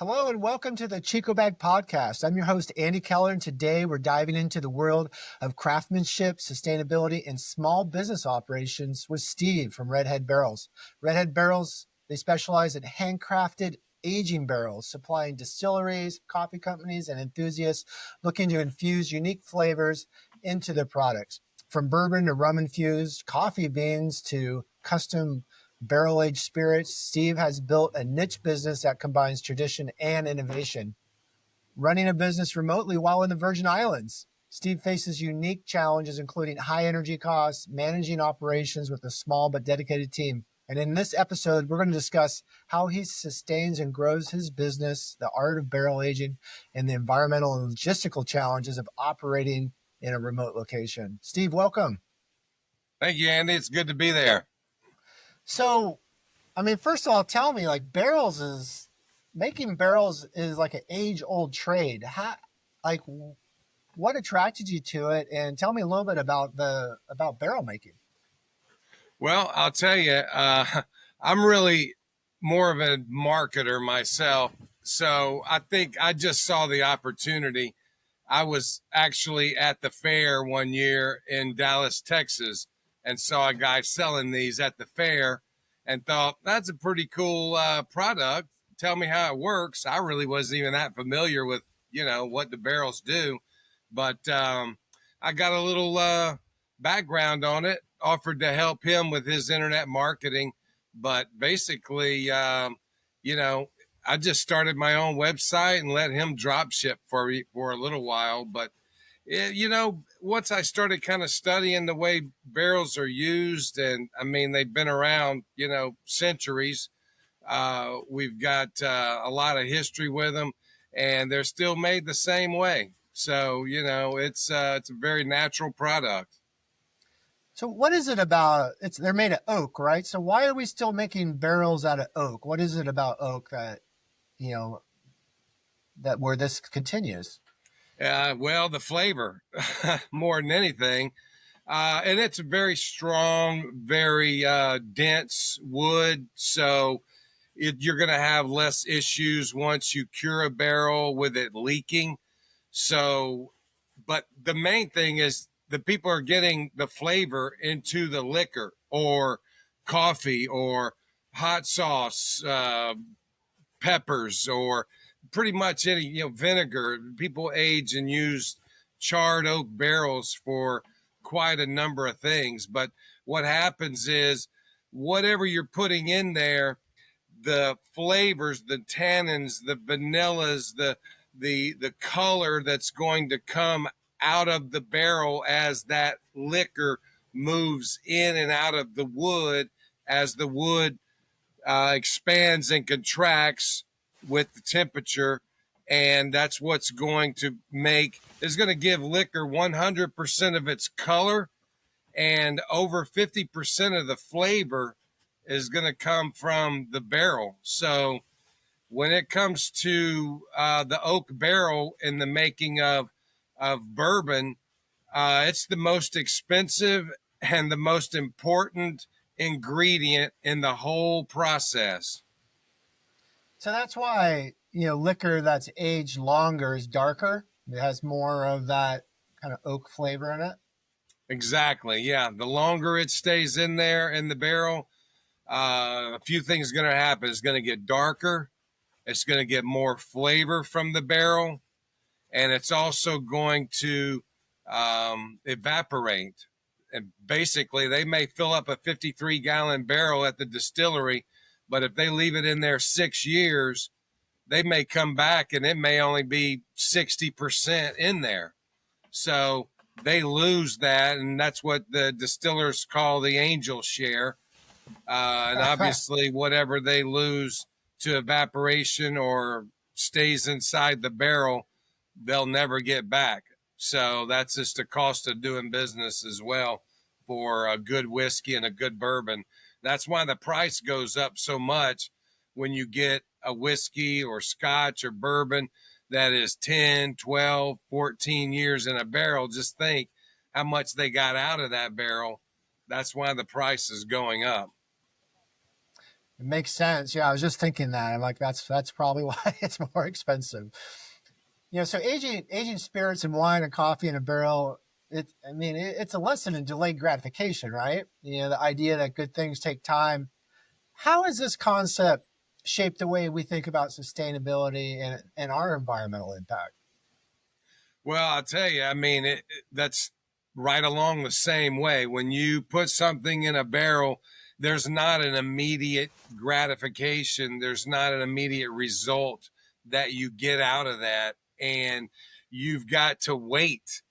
Hello and welcome to the ChicoBag Podcast. I'm your host, Andy Keller, and today we're diving into the world of craftsmanship, sustainability, and small business operations with Steve from Redhead Barrels. Redhead Barrels, they specialize in handcrafted aging barrels, supplying distilleries, coffee companies, and enthusiasts looking to infuse unique flavors into their products. From bourbon to rum-infused coffee beans to custom barrel-aged spirits, Steve has built a niche business that combines tradition and innovation. Running a business remotely while in the Virgin Islands, Steve faces unique challenges, including high energy costs, managing operations with a small but dedicated team. And in this episode, we're going to discuss how he sustains and grows his business, the art of barrel aging, and the environmental and logistical challenges of operating in a remote location. Steve, welcome. Thank you, Andy. It's good to be there. So, first of all, tell me, making barrels is like an age-old trade. What attracted you to it? And tell me a little bit about barrel making. Well, I'll tell you, I'm really more of a marketer myself. So I think I just saw the opportunity. I was actually at the fair one year in Dallas, Texas, and saw a guy selling these at the fair and thought, that's a pretty cool product. Tell me how it works. I really wasn't even that familiar with, what the barrels do. But I got a little background on it, offered to help him with his internet marketing. But basically, I just started my own website and let him drop ship for a little while. But once I started kind of studying the way barrels are used, and they've been around, centuries. We've got a lot of history with them, and they're still made the same way. So, it's a very natural product. So what is it about? They're made of oak, right? So why are we still making barrels out of oak? What is it about oak that where this continues? Well, the flavor more than anything. And it's a very strong, very dense wood. So you're going to have less issues once you cure a barrel with it leaking. So, but the main thing is the people are getting the flavor into the liquor or coffee or hot sauce, peppers, or pretty much any, vinegar. People age and use charred oak barrels for quite a number of things. But what happens is whatever you're putting in there, the flavors, the tannins, the vanillas, the color that's going to come out of the barrel as that liquor moves in and out of the wood, as the wood expands and contracts with the temperature. And that's what's going to is going to give liquor 100% of its color, and over 50% of the flavor is going to come from the barrel. So when it comes to the oak barrel in the making of bourbon, it's the most expensive and the most important ingredient in the whole process. So that's why, liquor that's aged longer is darker. It has more of that kind of oak flavor in it. Exactly. Yeah. The longer it stays in there in the barrel, a few things are going to happen. It's going to get darker. It's going to get more flavor from the barrel. And it's also going to evaporate. And basically, they may fill up a 53-gallon barrel at the distillery, but if they leave it in there 6 years, they may come back and it may only be 60% in there. So they lose that, and that's what the distillers call the angel share. And obviously, whatever they lose to evaporation or stays inside the barrel, they'll never get back. So that's just the cost of doing business as well for a good whiskey and a good bourbon. That's why the price goes up so much when you get a whiskey or scotch or bourbon that is 10, 12, 14 years in a barrel. Just think how much they got out of that barrel. That's why the price is going up. It makes sense. Yeah, I was just thinking that. I'm like, that's probably why it's more expensive. So aging spirits and wine and coffee in a barrel. It's a lesson in delayed gratification, right? The idea that good things take time. How has this concept shaped the way we think about sustainability and our environmental impact? Well, I'll tell you, that's right along the same way. When you put something in a barrel, there's not an immediate gratification, there's not an immediate result that you get out of that. And you've got to wait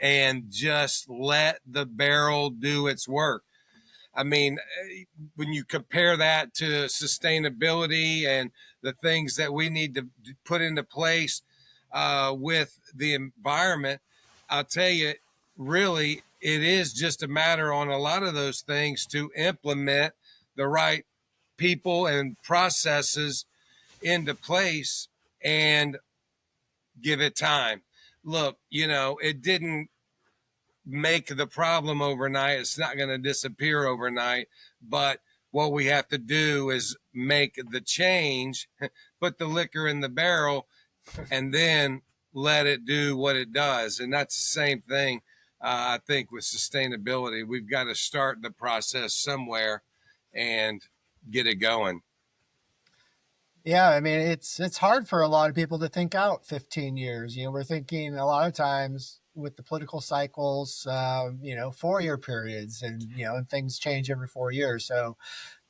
and just let the barrel do its work. I mean, when you compare that to sustainability and the things that we need to put into place with the environment, I'll tell you, really, it is just a matter on a lot of those things to implement the right people and processes into place and give it time. Look, it didn't make the problem overnight. It's not going to disappear overnight. But what we have to do is make the change, put the liquor in the barrel, and then let it do what it does. And that's the same thing, I think, with sustainability. We've got to start the process somewhere and get it going. Yeah, it's hard for a lot of people to think out 15 years. We're thinking a lot of times with the political cycles, 4-year periods, and things change every 4 years. So,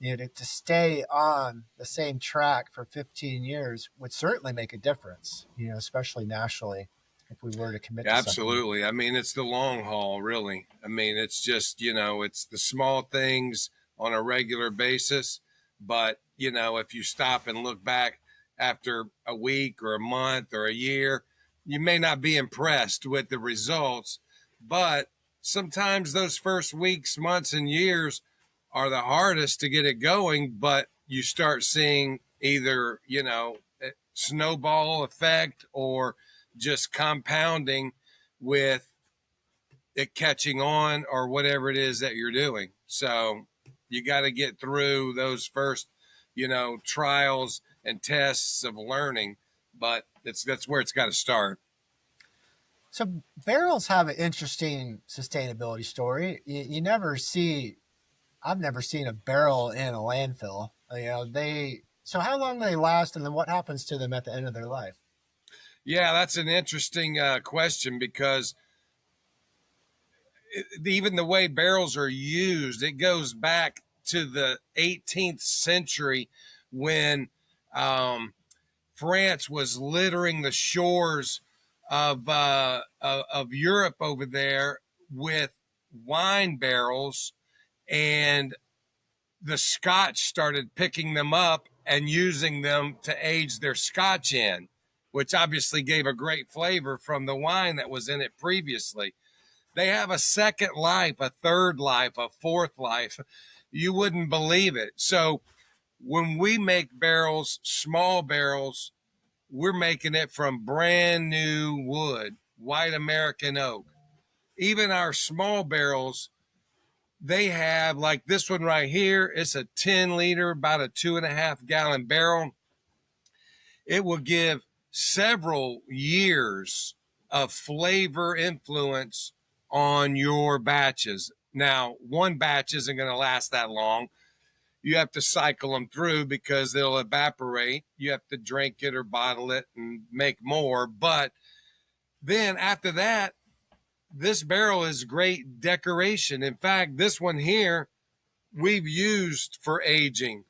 to stay on the same track for 15 years would certainly make a difference. Especially nationally, if we were to commit to something. Absolutely. It's the long haul, really. It's just, it's the small things on a regular basis. But, if you stop and look back after a week or a month or a year, you may not be impressed with the results. But sometimes those first weeks, months, and years are the hardest to get it going. But you start seeing either, snowball effect or just compounding with it catching on or whatever it is that you're doing. So you got to get through those first, trials and tests of learning, but that's where it's got to start. So barrels have an interesting sustainability story. I've never seen a barrel in a landfill. So how long do they last, and then what happens to them at the end of their life? Yeah, that's an interesting question because even the way barrels are used, it goes back to the 18th century when France was littering the shores of Europe over there with wine barrels, and the Scotch started picking them up and using them to age their Scotch in, which obviously gave a great flavor from the wine that was in it previously. They have a second life, a third life, a fourth life. You wouldn't believe it. So when we make barrels, small barrels, we're making it from brand new wood, white American oak. Even our small barrels, they have, like this one right here, it's a 10 liter, about a 2.5 gallon barrel. It will give several years of flavor influence on your batches. Now, one batch isn't going to last that long. You have to cycle them through because they'll evaporate. You have to drink it or bottle it and make more. But then after that, this barrel is great decoration. In fact, this one here, we've used for aging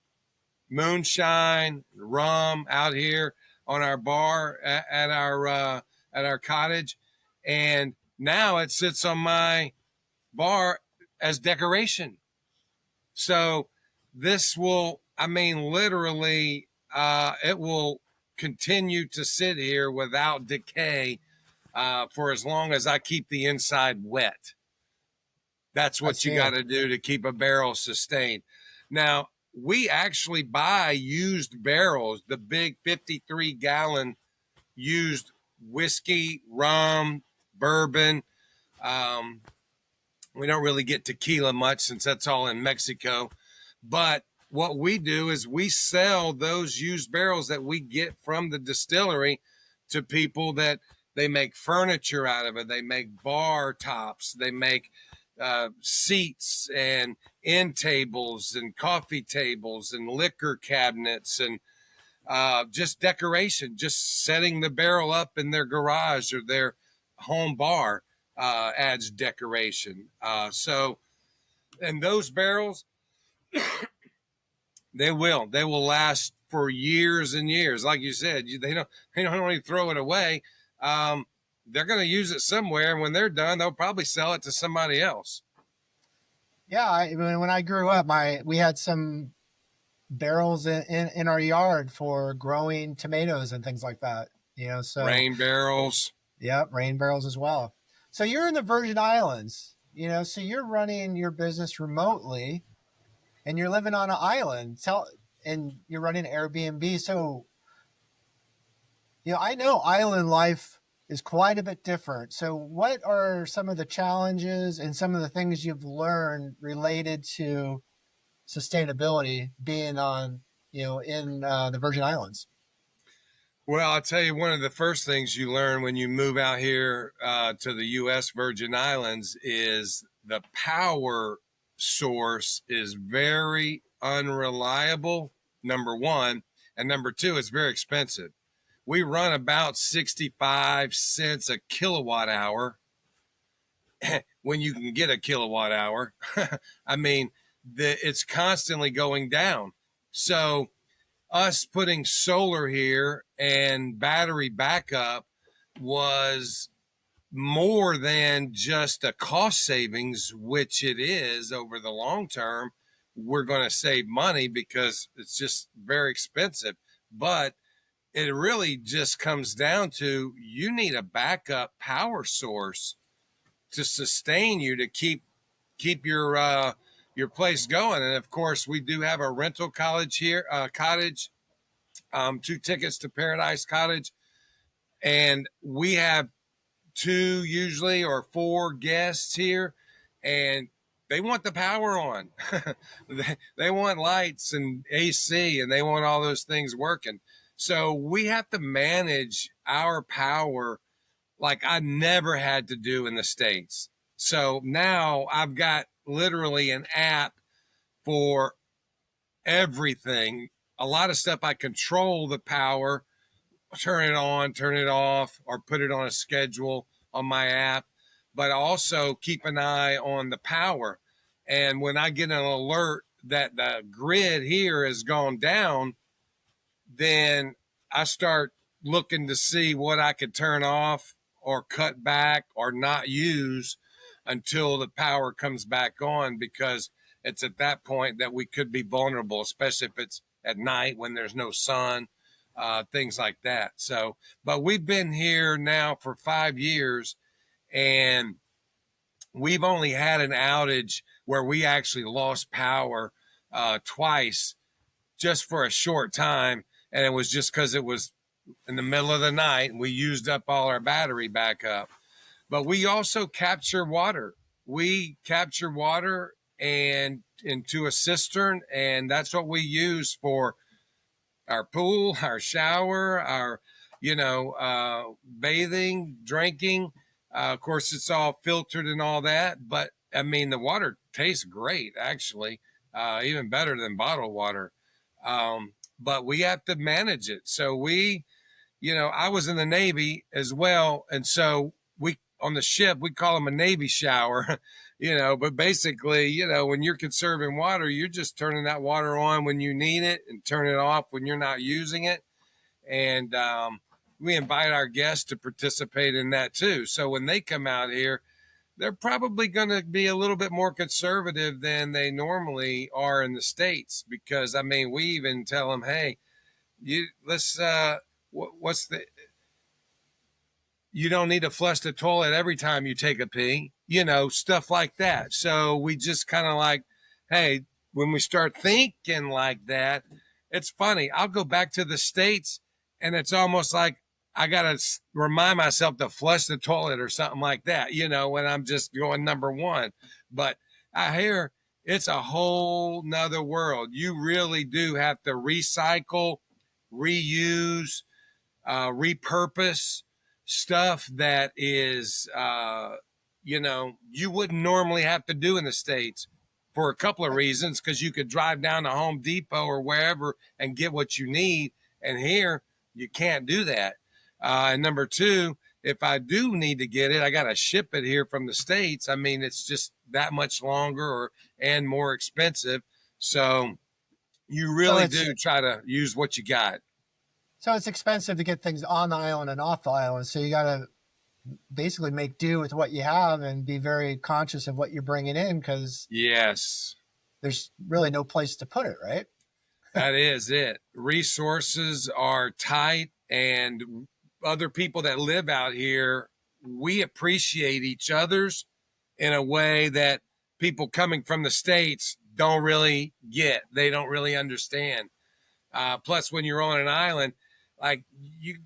moonshine, rum out here on our bar at our cottage, and now it sits on my bar as decoration. So this will, literally, it will continue to sit here without decay for as long as I keep the inside wet. That's what you got to do to keep a barrel sustained. Now, we actually buy used barrels, the big 53-gallon used whiskey, rum, bourbon. We don't really get tequila much since that's all in Mexico. But what we do is we sell those used barrels that we get from the distillery to people that they make furniture out of it. They make bar tops. They make seats and end tables and coffee tables and liquor cabinets and just decoration, just setting the barrel up in their garage or their home bar adds decoration. And those barrels, they will last for years and years. Like you said, they don't only throw it away. They're going to use it somewhere, and when they're done, they'll probably sell it to somebody else. Yeah, when I grew up, we had some barrels in our yard for growing tomatoes and things like that. So rain barrels. Yeah, rain barrels as well. So you're in the Virgin Islands, so you're running your business remotely, and you're living on an island. And you're running Airbnb. So, I know island life is quite a bit different. So what are some of the challenges and some of the things you've learned related to sustainability being on, in the Virgin Islands? Well, I'll tell you, one of the first things you learn when you move out here to the U.S. Virgin Islands is the power source is very unreliable, number one. And number two, it's very expensive. We run about 65 cents a kilowatt hour when you can get a kilowatt hour. I mean, it's constantly going down. So us putting solar here and battery backup was more than just a cost savings, which it is over the long term. We're going to save money because it's just very expensive. But it really just comes down to you need a backup power source to sustain you to keep your place going. And of course, we do have a rental cottage here, 2 tickets to Paradise Cottage, and we have 2 usually or 4 guests here, and they want the power on. they want lights and AC, and they want all those things working. So we have to manage our power like I never had to do in the States. So now I've got literally an app for everything. A lot of stuff I control the power, turn it on, turn it off, or put it on a schedule on my app, but also keep an eye on the power. And when I get an alert that the grid here has gone down, then I start looking to see what I could turn off or cut back or not use until the power comes back on, because it's at that point that we could be vulnerable, especially if it's at night when there's no sun, things like that. So, but we've been here now for 5 years, and we've only had an outage where we actually lost power twice just for a short time. And it was just because it was in the middle of the night and we used up all our battery backup. But we also capture water. We capture water and into a cistern, and that's what we use for our pool, our shower, our, bathing, drinking. Of course, it's all filtered and all that. But, I mean, the water tastes great, actually, even better than bottled water. But we have to manage it. So I was in the Navy as well. And so on the ship, we call them a Navy shower, but basically, when you're conserving water, you're just turning that water on when you need it and turn it off when you're not using it. And we invite our guests to participate in that too. So when they come out here, they're probably going to be a little bit more conservative than they normally are in the States, because, I mean, we even tell them, hey, you don't need to flush the toilet every time you take a pee, stuff like that. So we just kind of like, hey, when we start thinking like that, it's funny. I'll go back to the States and it's almost like I got to remind myself to flush the toilet or something like that, when I'm just going number one. But I hear it's a whole nother world. You really do have to recycle, reuse, repurpose stuff that is, you wouldn't normally have to do in the States for a couple of reasons, because you could drive down to Home Depot or wherever and get what you need. And here, you can't do that. And number two, if I do need to get it, I got to ship it here from the States. I mean, it's just that much longer and more expensive. So you So really it's do try to use what you got. so it's expensive to get things on the island and off the island. So you got to basically make do with what you have and be very conscious of what you're bringing in, because Yes. there's really no place to put it, right? That is it. Resources are tight, and other people that live out here, we appreciate each other's in a way that people coming from the States don't really get. They don't really understand. Plus, when you're on an island, like you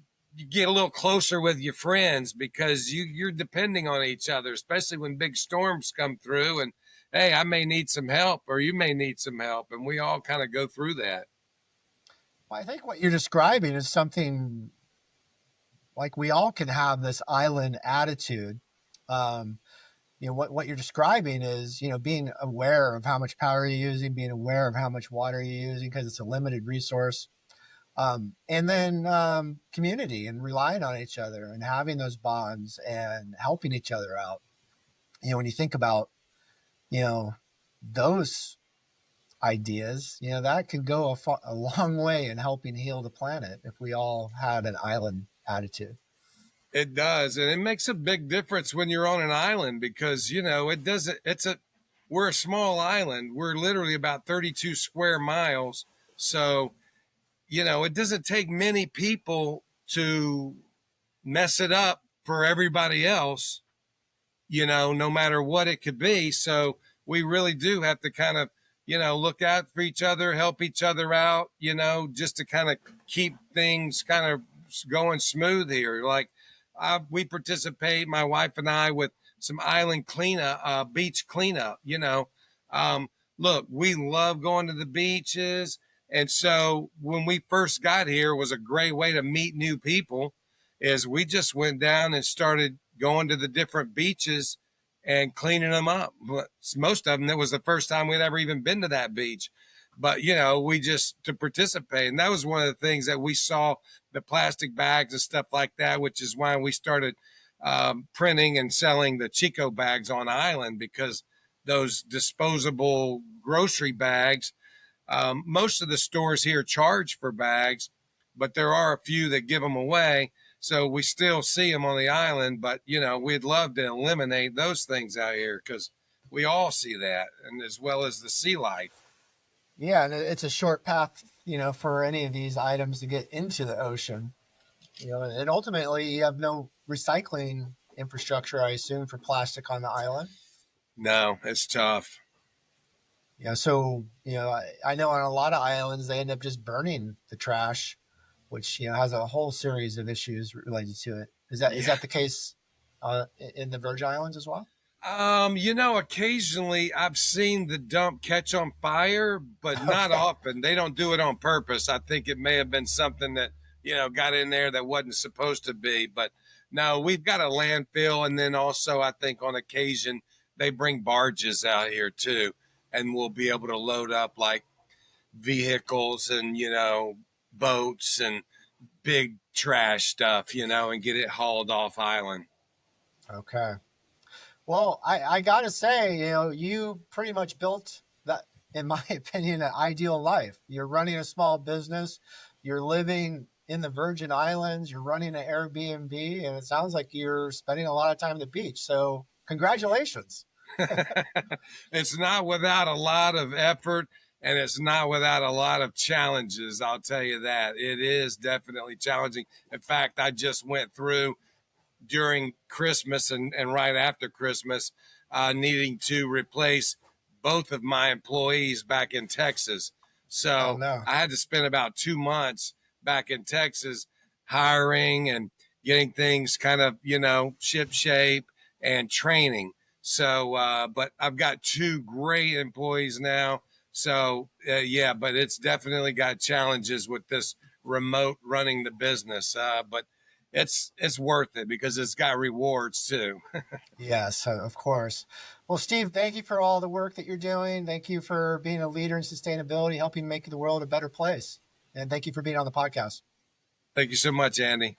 get a little closer with your friends because you're depending on each other, especially when big storms come through. And hey, I may need some help, or you may need some help, and we all kind of go through that. Well, I think what you're describing is something like we all can have this island attitude. Um, what you're describing is, being aware of how much power you're using, being aware of how much water you're using because it's a limited resource. And then community and relying on each other and having those bonds and helping each other out. When you think about, those ideas, that can go a long way in helping heal the planet if we all had an island attitude. It does. And it makes a big difference when you're on an island because, it doesn't, we're a small island. We're literally about 32 square miles. So, it doesn't take many people to mess it up for everybody else, no matter what it could be. So we really do have to kind of, look out for each other, help each other out, just to kind of keep things kind of going smooth here. Like we participate, my wife and I, with some island cleanup, beach cleanup, look, we love going to the beaches. And so when we first got here, it was a great way to meet new people. Is we just went down and started going to the different beaches and cleaning them up. Most of them, it was the first time we'd ever even been to that beach. But, we just to participate. And that was one of the things that we saw, the plastic bags and stuff like that, which is why we started printing and selling the Chico bags on island, because those disposable grocery bags, most of the stores here charge for bags, but there are a few that give them away. So we still see them on the island, but we'd love to eliminate those things out here because we all see that, and as well as the sea life. Yeah, and it's a short path, for any of these items to get into the ocean. And ultimately you have no recycling infrastructure, I assume, for plastic on the island. No, it's tough. So, I know on a lot of islands, they end up just burning the trash, which, has a whole series of issues related to it. Is that the case in the Virgin Islands as well? Occasionally I've seen the dump catch on fire, but not often. They don't do it on purpose. I think it may have been something that, got in there that wasn't supposed to be. But no, we've got a landfill. And then also, I think on occasion, they bring barges out here too. And we'll be able to load up like vehicles and, boats and big trash stuff, and get it hauled off island. Okay. Well, I got to say, you pretty much built that, in my opinion, an ideal life. You're running a small business. You're living in the Virgin Islands. You're running an Airbnb, and it sounds like you're spending a lot of time at the beach. So congratulations. It's not without a lot of effort, and it's not without a lot of challenges. I'll tell you that. It is definitely challenging. In fact, I just went through during Christmas and right after Christmas, needing to replace both of my employees back in Texas. So no. I had to spend about 2 months back in Texas hiring and getting things kind of, ship shape and training. So, but I've got 2 great employees now. So, yeah, but it's definitely got challenges with this remote running the business. But it's worth it because it's got rewards too. Yes, of course. Well, Steve, thank you for all the work that you're doing. Thank you for being a leader in sustainability, helping make the world a better place. And thank you for being on the podcast. Thank you so much, Andy.